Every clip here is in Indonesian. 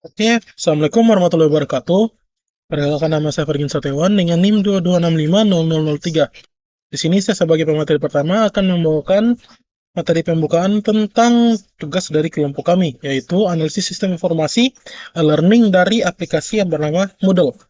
Oke, Assalamualaikum warahmatullahi wabarakatuh. Perkenalkan nama saya Fergin Setiawan dengan NIM 22650003. Di sini saya sebagai pemateri pertama akan membawakan materi pembukaan tentang tugas dari kelompok kami, yaitu analisis sistem informasi learning dari aplikasi yang bernama Moodle.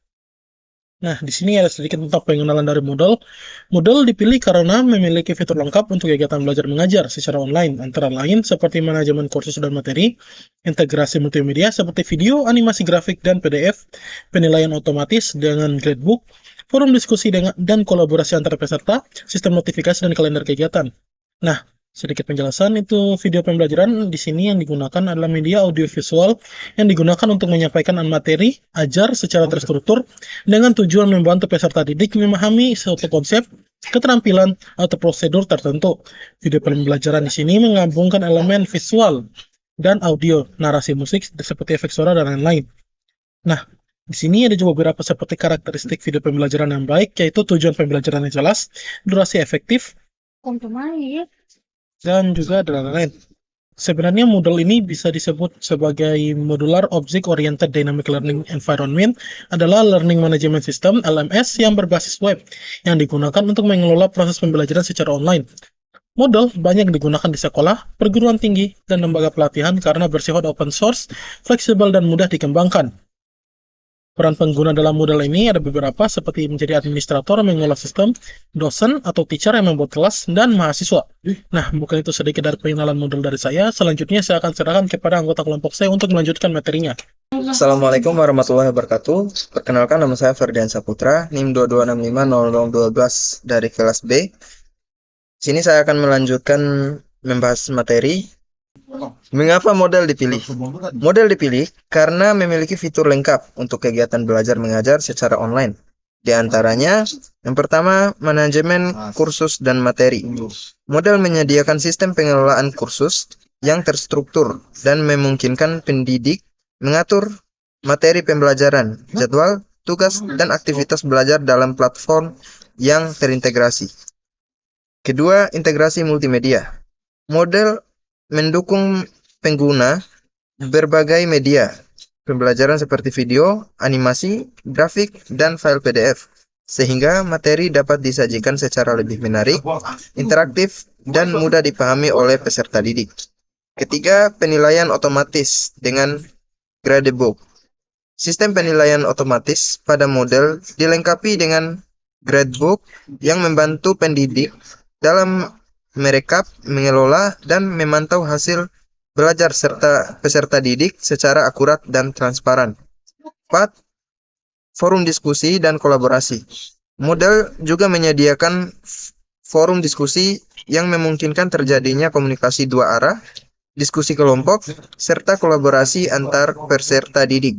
Nah, di sini ada sedikit tentang pengenalan dari Moodle. Moodle dipilih karena memiliki fitur lengkap untuk kegiatan belajar mengajar secara online, antara lain seperti manajemen kursus dan materi, integrasi multimedia seperti video, animasi grafik, dan PDF, penilaian otomatis dengan gradebook, forum diskusi dan kolaborasi antar peserta, sistem notifikasi dan kalender kegiatan. Nah, sedikit penjelasan itu video pembelajaran di sini yang digunakan adalah media audiovisual yang digunakan untuk menyampaikan materi ajar secara terstruktur dengan tujuan membantu peserta didik memahami suatu konsep, keterampilan, atau prosedur tertentu. Video pembelajaran di sini menggabungkan elemen visual dan audio, narasi musik seperti efek suara dan lain-lain. Nah, di sini ada juga beberapa seperti karakteristik video pembelajaran yang baik, yaitu tujuan pembelajaran yang jelas, durasi efektif, dan juga ada lain-lain. Sebenarnya model ini bisa disebut sebagai Modular Object Oriented Dynamic Learning Environment adalah Learning Management System (LMS) yang berbasis web yang digunakan untuk mengelola proses pembelajaran secara online. Model banyak digunakan di sekolah, perguruan tinggi, dan lembaga pelatihan karena bersifat open source, fleksibel, dan mudah dikembangkan. Peran pengguna dalam model ini ada beberapa seperti menjadi administrator mengelola sistem, dosen atau teacher yang membuat kelas, dan mahasiswa. Nah, bukan itu sedikit dari pengenalan model dari saya. Selanjutnya saya akan serahkan kepada anggota kelompok saya untuk melanjutkan materinya. Assalamualaikum warahmatullahi wabarakatuh. Perkenalkan, nama saya Ferdian Saputra, NIM 22650012 dari kelas B. Sini saya akan melanjutkan membahas materi. Mengapa model dipilih? Model dipilih karena memiliki fitur lengkap untuk kegiatan belajar mengajar secara online. Di antaranya, yang pertama, manajemen kursus dan materi. Model menyediakan sistem pengelolaan kursus yang terstruktur dan memungkinkan pendidik mengatur materi pembelajaran, jadwal, tugas, dan aktivitas belajar dalam platform yang terintegrasi. Kedua, integrasi multimedia. Model mendukung pengguna berbagai media pembelajaran seperti video, animasi, grafik, dan file PDF, sehingga materi dapat disajikan secara lebih menarik, interaktif, dan mudah dipahami oleh peserta didik. Ketiga, penilaian otomatis dengan gradebook. Sistem penilaian otomatis pada model dilengkapi dengan gradebook yang membantu pendidik dalam merekap, mengelola, dan memantau hasil belajar serta peserta didik secara akurat dan transparan. 4. Forum diskusi dan kolaborasi. Model juga menyediakan forum diskusi yang memungkinkan terjadinya komunikasi dua arah, diskusi kelompok, serta kolaborasi antar peserta didik.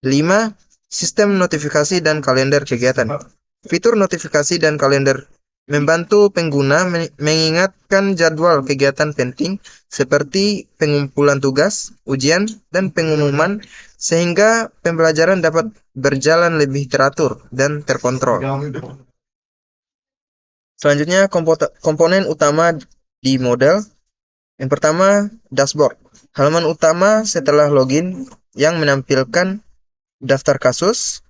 5. Sistem notifikasi dan kalender kegiatan. Fitur notifikasi dan kalender membantu pengguna mengingatkan jadwal kegiatan penting seperti pengumpulan tugas, ujian, dan pengumuman sehingga pembelajaran dapat berjalan lebih teratur dan terkontrol. Selanjutnya, komponen utama di model. Yang pertama, dashboard. Halaman utama setelah login yang menampilkan daftar kasus,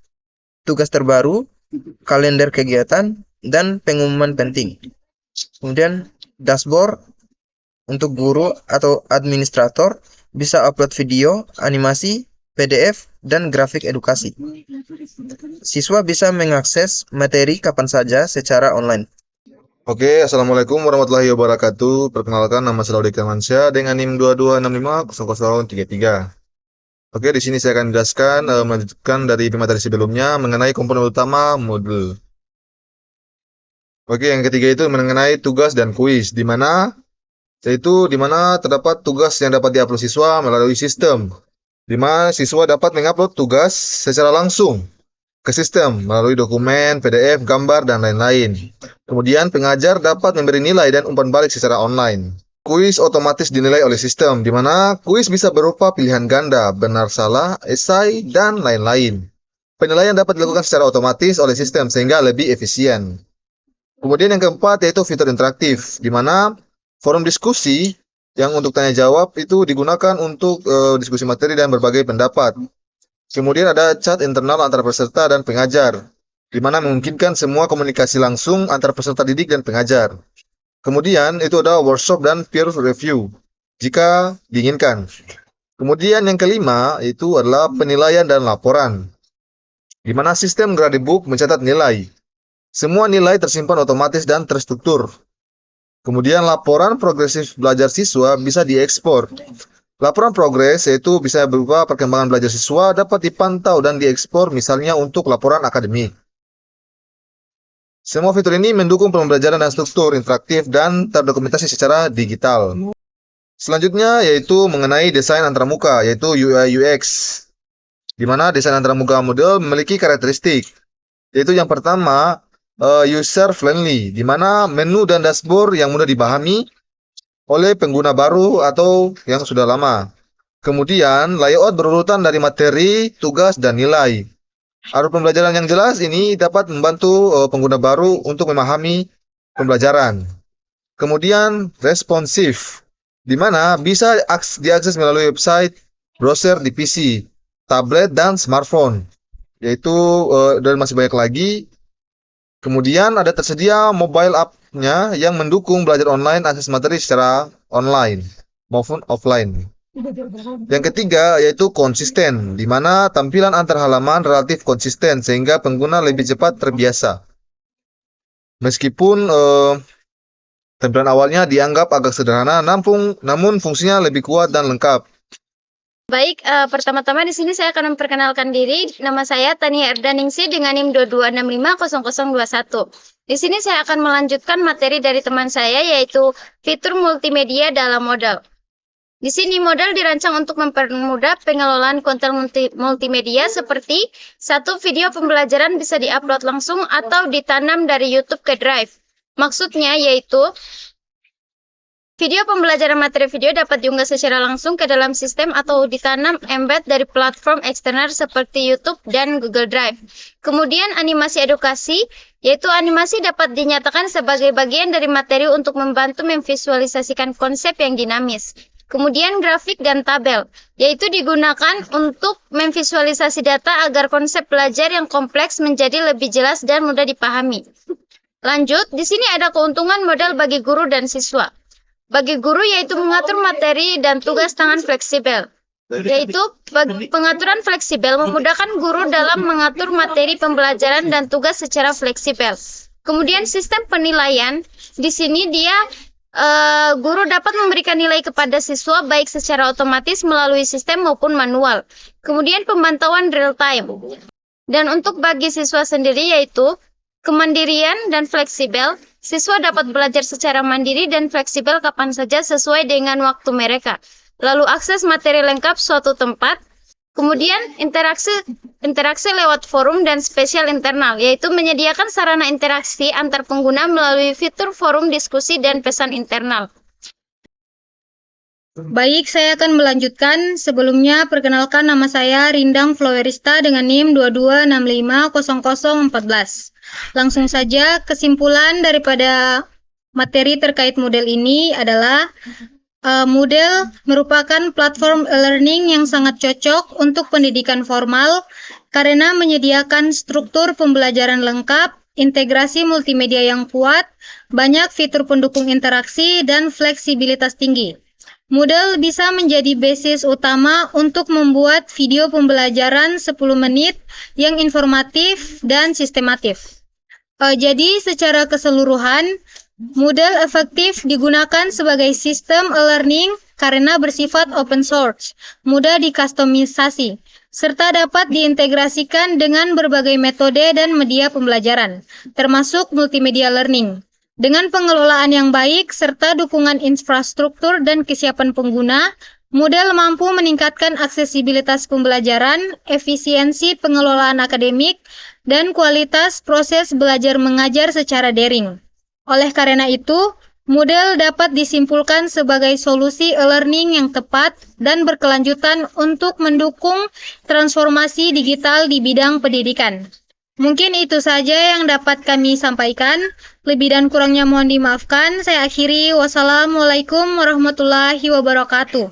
tugas terbaru, kalender kegiatan, dan pengumuman penting. Kemudian dashboard untuk guru atau administrator bisa upload video, animasi, PDF, dan grafik edukasi. Siswa bisa mengakses materi kapan saja secara online. Oke, Assalamualaikum warahmatullahi wabarakatuh. Perkenalkan, nama saya Laudi Kamansyah dengan NIM 22650033. Oke, di sini saya akan menjelaskan melanjutkan dari materi sebelumnya mengenai komponen utama modul. Oke, yang ketiga itu mengenai tugas dan kuis, di mana terdapat tugas yang dapat diupload siswa melalui sistem, di mana siswa dapat mengupload tugas secara langsung ke sistem melalui dokumen, PDF, gambar, dan lain-lain. Kemudian pengajar dapat memberi nilai dan umpan balik secara online. Kuis otomatis dinilai oleh sistem, di mana kuis bisa berupa pilihan ganda, benar salah, esai, dan lain-lain. Penilaian dapat dilakukan secara otomatis oleh sistem sehingga lebih efisien. Kemudian yang keempat yaitu fitur interaktif, di mana forum diskusi yang untuk tanya jawab itu digunakan untuk diskusi materi dan berbagai pendapat. Kemudian ada chat internal antara peserta dan pengajar, di mana memungkinkan semua komunikasi langsung antara peserta didik dan pengajar. Kemudian itu ada workshop dan peer review, jika diinginkan. Kemudian yang kelima itu adalah penilaian dan laporan, di mana sistem Gradebook mencatat nilai. Semua nilai tersimpan otomatis dan terstruktur. Kemudian laporan progresif belajar siswa bisa diekspor. Laporan progres yaitu bisa berupa perkembangan belajar siswa dapat dipantau dan diekspor misalnya untuk laporan akademik. Semua fitur ini mendukung pembelajaran dan struktur interaktif dan terdokumentasi secara digital. Selanjutnya yaitu mengenai desain antarmuka, yaitu UI UX, di mana desain antarmuka model memiliki karakteristik, yaitu yang pertama user friendly, di mana menu dan dashboard yang mudah dipahami oleh pengguna baru atau yang sudah lama. Kemudian layout berurutan dari materi, tugas, dan nilai. Alur pembelajaran yang jelas ini dapat membantu pengguna baru untuk memahami pembelajaran. Kemudian responsif, di mana bisa diakses melalui website, browser di PC, tablet, dan smartphone, yaitu dan masih banyak lagi. Kemudian ada tersedia mobile app-nya yang mendukung belajar online, akses materi secara online maupun offline. Yang ketiga yaitu konsisten, di mana tampilan antar halaman relatif konsisten sehingga pengguna lebih cepat terbiasa. Meskipun tampilan awalnya dianggap agak sederhana, namun fungsinya lebih kuat dan lengkap. Baik, pertama-tama di sini saya akan memperkenalkan diri. Nama saya Tania Erdaningsi dengan NIM 22650021. Di sini saya akan melanjutkan materi dari teman saya yaitu fitur multimedia dalam modal. Di sini modal dirancang untuk mempermudah pengelolaan konten multimedia seperti satu video pembelajaran bisa diupload langsung atau ditanam dari YouTube ke Drive. Maksudnya yaitu video pembelajaran materi video dapat diunggah secara langsung ke dalam sistem atau ditanam embed dari platform eksternal seperti YouTube dan Google Drive. Kemudian animasi edukasi, yaitu animasi dapat dinyatakan sebagai bagian dari materi untuk membantu memvisualisasikan konsep yang dinamis. Kemudian grafik dan tabel, yaitu digunakan untuk memvisualisasi data agar konsep belajar yang kompleks menjadi lebih jelas dan mudah dipahami. Lanjut, di sini ada keuntungan modal bagi guru dan siswa. Bagi guru yaitu mengatur materi dan tugas tangan fleksibel. Yaitu pengaturan fleksibel memudahkan guru dalam mengatur materi pembelajaran dan tugas secara fleksibel. Kemudian sistem penilaian, di sini dia guru dapat memberikan nilai kepada siswa baik secara otomatis melalui sistem maupun manual. Kemudian pemantauan real time. Dan untuk bagi siswa sendiri yaitu kemandirian dan fleksibel. Siswa dapat belajar secara mandiri dan fleksibel kapan saja sesuai dengan waktu mereka. Lalu akses materi lengkap suatu tempat. Kemudian interaksi lewat forum dan spesial internal, yaitu menyediakan sarana interaksi antar pengguna melalui fitur forum diskusi dan pesan internal. Baik, saya akan melanjutkan. Sebelumnya, perkenalkan nama saya Rindang Flowerista dengan NIM 22650014. Langsung saja, kesimpulan daripada materi terkait model ini adalah model merupakan platform e-learning yang sangat cocok untuk pendidikan formal karena menyediakan struktur pembelajaran lengkap, integrasi multimedia yang kuat, banyak fitur pendukung interaksi, dan fleksibilitas tinggi. Moodle bisa menjadi basis utama untuk membuat video pembelajaran 10 menit yang informatif dan sistematif. Jadi secara keseluruhan, Moodle efektif digunakan sebagai sistem e-learning karena bersifat open source, mudah dikustomisasi, serta dapat diintegrasikan dengan berbagai metode dan media pembelajaran, termasuk multimedia learning. Dengan pengelolaan yang baik serta dukungan infrastruktur dan kesiapan pengguna, Moodle mampu meningkatkan aksesibilitas pembelajaran, efisiensi pengelolaan akademik, dan kualitas proses belajar mengajar secara daring. Oleh karena itu, Moodle dapat disimpulkan sebagai solusi e-learning yang tepat dan berkelanjutan untuk mendukung transformasi digital di bidang pendidikan. Mungkin itu saja yang dapat kami sampaikan. Lebih dan kurangnya mohon dimaafkan. Saya akhiri. Wassalamualaikum warahmatullahi wabarakatuh.